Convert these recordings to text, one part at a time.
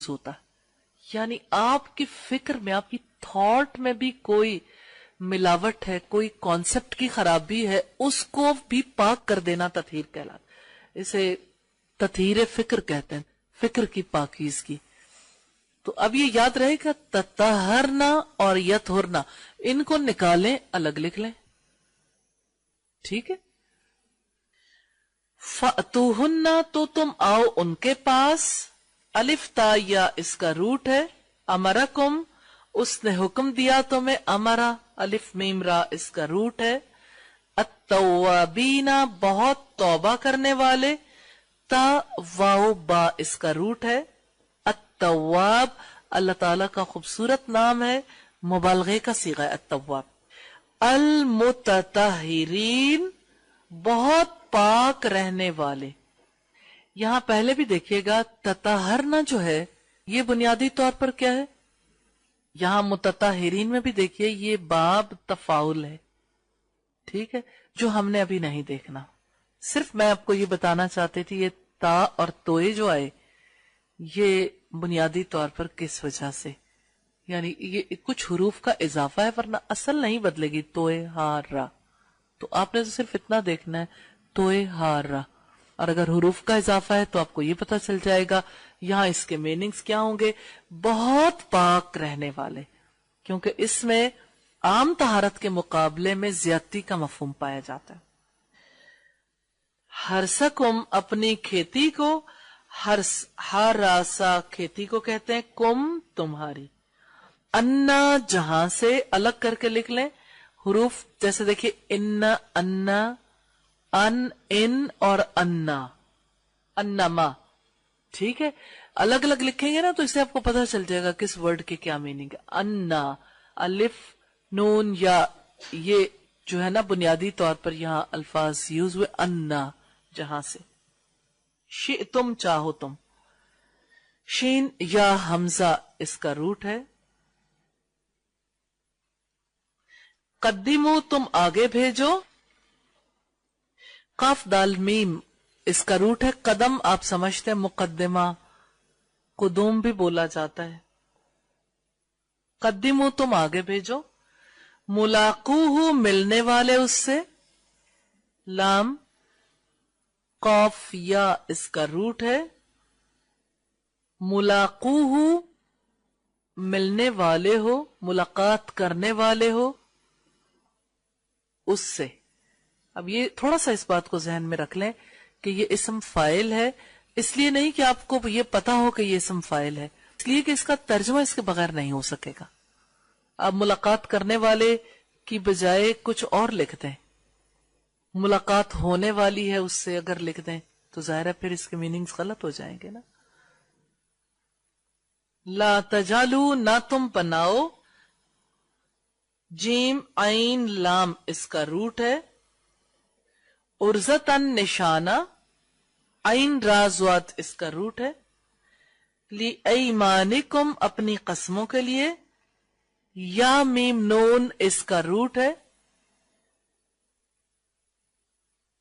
ہوتا ہے. یعنی آپ کی فکر میں، آپ کی تھاٹ میں بھی کوئی ملاوٹ ہے، کوئی کانسیپٹ کی خرابی ہے، اس کو بھی پاک کر دینا تطہیر کہلاتا. اسے تطہیر فکر کہتے ہیں، فکر کی پاکیزگی. تو اب یہ یاد رہے گا تطہرنا اور یطہرنا، ان کو نکالیں، الگ لکھ لیں. ٹھیک ہے. فَأْتُوهُنَّ تو تم آؤ ان کے پاس. الف تا یا اس کا روٹ ہے. امرکم اس نے حکم دیا تمہیں. امرا الف میم را اس کا روٹ ہے. التوابین بہت توبہ کرنے والے. تا واو با اس کا روٹ ہے. التواب اللہ تعالی کا خوبصورت نام ہے، مبالغے کا صیغہ ہے التواب. المتطہرین بہت پاک رہنے والے. یہاں پہلے بھی دیکھیے گا تطہرنا جو ہے یہ بنیادی طور پر کیا ہے. یہاں متطہرین میں بھی دیکھیے یہ باب تفاعل ہے. ٹھیک ہے، جو ہم نے ابھی نہیں دیکھنا. صرف میں آپ کو یہ بتانا چاہتی تھی یہ تا اور توئے جو آئے یہ بنیادی طور پر کس وجہ سے، یعنی یہ کچھ حروف کا اضافہ ہے ورنہ اصل نہیں بدلے گی. توئے ہار را، تو آپ نے صرف اتنا دیکھنا ہے توئے ہار را. اور اگر حروف کا اضافہ ہے تو آپ کو یہ پتہ چل جائے گا یہاں اس کے میننگز کیا ہوں گے. بہت پاک رہنے والے، کیونکہ اس میں عام طہارت کے مقابلے میں زیادتی کا مفہوم پایا جاتا ہے. ہرسکم اپنی کھیتی کو. ہراسا کھیتی کو کہتے ہیں. کم تمہاری. انا جہاں سے الگ کر کے لکھ لیں حروف، جیسے دیکھیے ان، انا، ان اور انا، انما. ٹھیک ہے، الگ الگ لکھیں گے نا تو اس سے آپ کو پتہ چل جائے گا کس ورڈ کے کیا میننگ ہے. انا الف نون یا، یہ جو ہے نا بنیادی طور پر یہاں الفاظ یوز ہوئے انا جہاں سے. تم چاہو تم. شین یا حمزہ اس کا روٹ ہے. قدمو تم آگے بھیجو. قاف دال میم اس کا روٹ ہے. قدم آپ سمجھتے ہیں مقدمہ، قدوم بھی بولا جاتا ہے. قدمو تم آگے بھیجو. ملاقوہ ملنے والے اس سے. لام قاف یا اس کا روٹ ہے. ملاقوہ ملنے والے ہو، ملاقات کرنے والے ہو اس سے. اب یہ تھوڑا سا اس بات کو ذہن میں رکھ لیں کہ یہ اسم فاعل ہے، اس لیے نہیں کہ آپ کو یہ پتا ہو کہ یہ اسم فاعل ہے، اس لیے کہ اس کا ترجمہ اس کے بغیر نہیں ہو سکے گا. آپ ملاقات کرنے والے کی بجائے کچھ اور لکھ دیں، ملاقات ہونے والی ہے اس سے اگر لکھ دیں تو ظاہر ہے پھر اس کے میننگز غلط ہو جائیں گے نا. لا تجالو نہ تم بناؤ. جیم عین لام اس کا روٹ ہے. ارزتن نشانہ. عین را زوات اس کا روٹ ہے. لی ایمانکم اپنی قسموں کے لیے. یا میم نون اس کا روٹ ہے.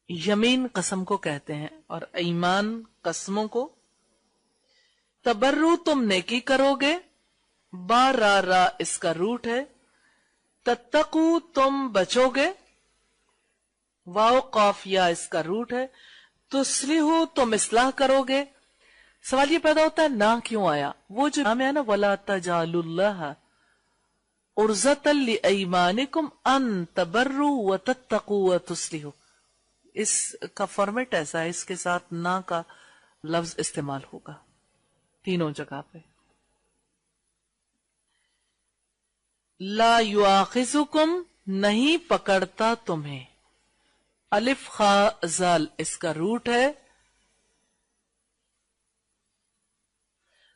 یمین قسم کو کہتے ہیں اور ایمان قسموں کو. تبرو تم نیکی کرو گے. با را را اس کا روٹ ہے. تتقو تم بچو گے. واو قاف یا اس کا روٹ ہے. تسلیحو تم اصلاح کرو گے. سوال یہ پیدا ہوتا ہے نہ کیوں آیا؟ وہ جو نام ہے نا وَلَا تَجْعَلُوا اللَّهَ عُرْضَةً لِأَيْمَانِكُمْ أَن تَبَرُّوا وَتَتَّقُوا وَتُصْلِحُوا، اس کا فارمیٹ ایسا ہے، اس کے ساتھ نہ کا لفظ استعمال ہوگا تینوں جگہ پہ. لا یؤاخذکم نہیں پکڑتا تمہیں. الف خا زال اس کا روٹ ہے.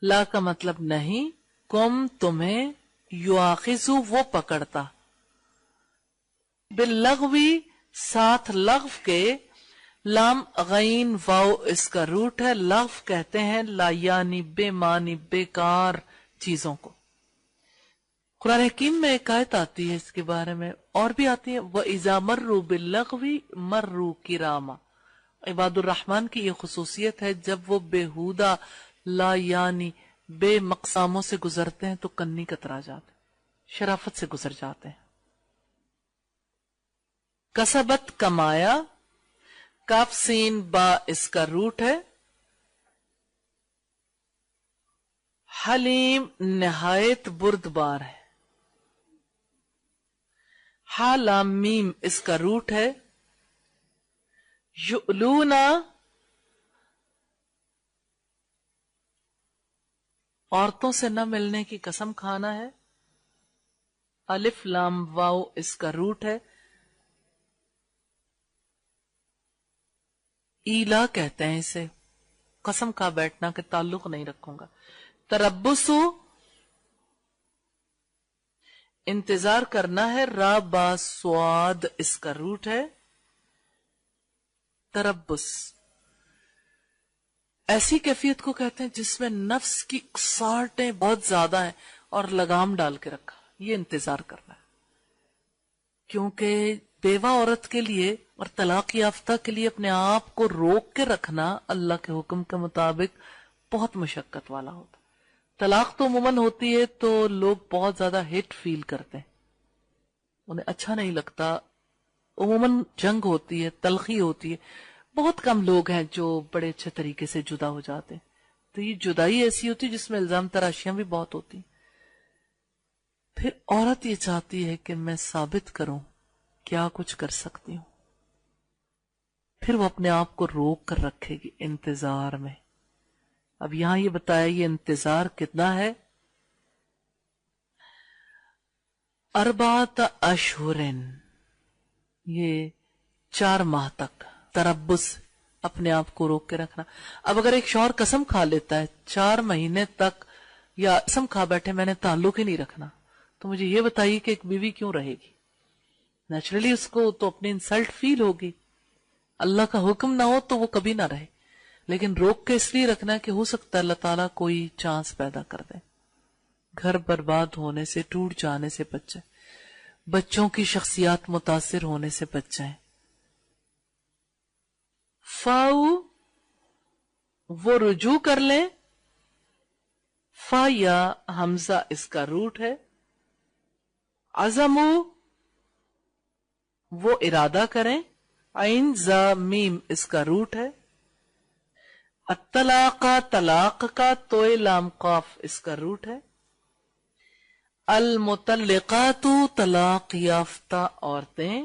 لا کا مطلب نہیں، کم تمہیں، یؤاخذو وہ پکڑتا. باللغوی ساتھ لغو کے. لام غین واو اس کا روٹ ہے. لغو کہتے ہیں لا یعنی بے معنی بیکار چیزوں کو. قرآن حکیم میں ایک آیت آتی ہے اس کے بارے میں، اور بھی آتی ہے وَإِذَا مَرُّوا بِاللَّغْوِ مَرُّوا كِرَامًا. عباد الرحمن کی یہ خصوصیت ہے جب وہ بےہودہ لا یعنی بے مقاموں سے گزرتے ہیں تو کنی کترا جاتے، شرافت سے گزر جاتے ہیں. کسبت کمایا، کاف سین با اس کا روٹ ہے. حلیم نہایت بردبار ہے. ہا لام میم اس کا روٹ ہے. یؤلونا عورتوں سے نہ ملنے کی قسم کھانا ہے. الف لام واو اس کا روٹ ہے. ایلا کہتے ہیں اسے، قسم کھا بیٹھنا کہ تعلق نہیں رکھوں گا. تربسو انتظار کرنا ہے. را با سواد اس کا روٹ ہے. تربس ایسی کیفیت کو کہتے ہیں جس میں نفس کی اکساہٹیں بہت زیادہ ہیں اور لگام ڈال کے رکھا، یہ انتظار کرنا ہے. کیونکہ بیوہ عورت کے لیے اور طلاق یافتہ کے لیے اپنے آپ کو روک کے رکھنا اللہ کے حکم کے مطابق بہت مشقت والا ہوتا. طلاق تو عموماً ہوتی ہے تو لوگ بہت زیادہ ہٹ فیل کرتے ہیں، انہیں اچھا نہیں لگتا. عموماً جنگ ہوتی ہے، تلخی ہوتی ہے. بہت کم لوگ ہیں جو بڑے اچھے طریقے سے جدا ہو جاتے ہیں. تو یہ جدائی ایسی ہوتی ہے جس میں الزام تراشیاں بھی بہت ہوتی ہیں. پھر عورت یہ چاہتی ہے کہ میں ثابت کروں کیا کچھ کر سکتی ہوں. پھر وہ اپنے آپ کو روک کر رکھے گی انتظار میں. اب یہاں یہ بتایا یہ انتظار کتنا ہے. اربعۃ اشہر، یہ 4 ماہ تک تربص، اپنے آپ کو روک کے رکھنا. اب اگر ایک شوہر قسم کھا لیتا ہے 4 مہینے تک، یا قسم کھا بیٹھے میں نے تعلق ہی نہیں رکھنا، تو مجھے یہ بتائیے کہ ایک بیوی کیوں رہے گی؟ نیچرلی اس کو تو اپنی انسلٹ فیل ہوگی. اللہ کا حکم نہ ہو تو وہ کبھی نہ رہے، لیکن روک کے اس لیے رکھنا ہے کہ ہو سکتا ہے اللہ تعالیٰ کوئی چانس پیدا کر دے، گھر برباد ہونے سے، ٹوٹ جانے سے بچ جائے، بچوں کی شخصیات متاثر ہونے سے بچ جائیں. فاؤ وہ رجوع کر لیں. فا یا حمزہ اس کا روٹ ہے. عزمو وہ ارادہ کریں. عین زا میم اس کا روٹ ہے. الطلاق طلاق کا توئے لام قاف اس کا روٹ ہے. المطلقات طلاق یافتہ عورتیں،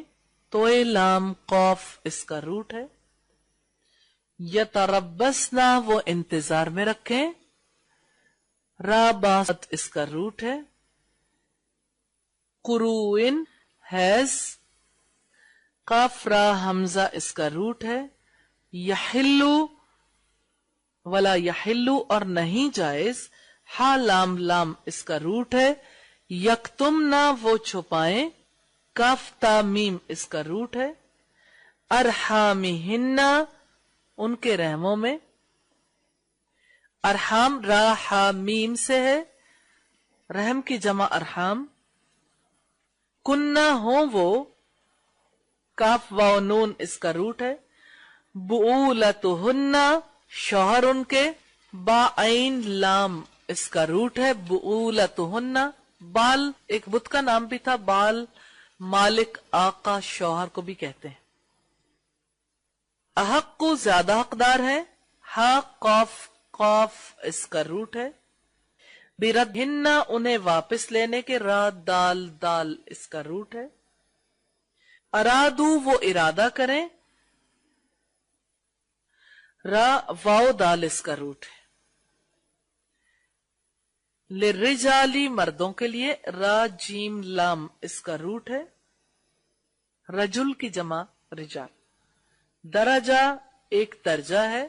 توئے لام قاف اس کا روٹ ہے. یتربصنا وہ انتظار میں رکھیں. را باست اس کا روٹ ہے. قروئن حیض، قاف را حمزہ اس کا روٹ ہے. یحلو ولا یحلو اور نہیں جائز، ہا لام لام اس کا روٹ ہے. یکتمنا وہ چھپائیں، کاف تا میم اس کا روٹ ہے. ارحامہن ان کے رحموں میں. ارحام را ہا میم سے ہے، رحم کی جمع ارحام. کننا ہوں وہ، کاف واو نون اس کا روٹ ہے. بؤولتہن شوہر ان کے، با عین لام اس کا روٹ ہے. بؤولتہن بال ایک بت کا نام بھی تھا، بال مالک آقا شوہر کو بھی کہتے ہیں. احق کو زیادہ حقدار ہے. ہا قاف قاف اس کا روٹ ہے. بیردہن انہیں واپس لینے کے، را دال دال اس کا روٹ ہے. ارادو وہ ارادہ کریں، را واو دال اس کا روٹ ہے. للرجالی مردوں کے لیے، را جیم لام اس کا روٹ ہے. رجل کی جمع رجال. درجہ ایک درجہ ہے،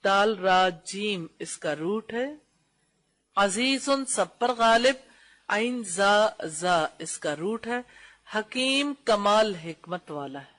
دال را جیم اس کا روٹ ہے. عزیز سب پر غالب، عین زا زا اس کا روٹ ہے. حکیم کمال حکمت والا ہے.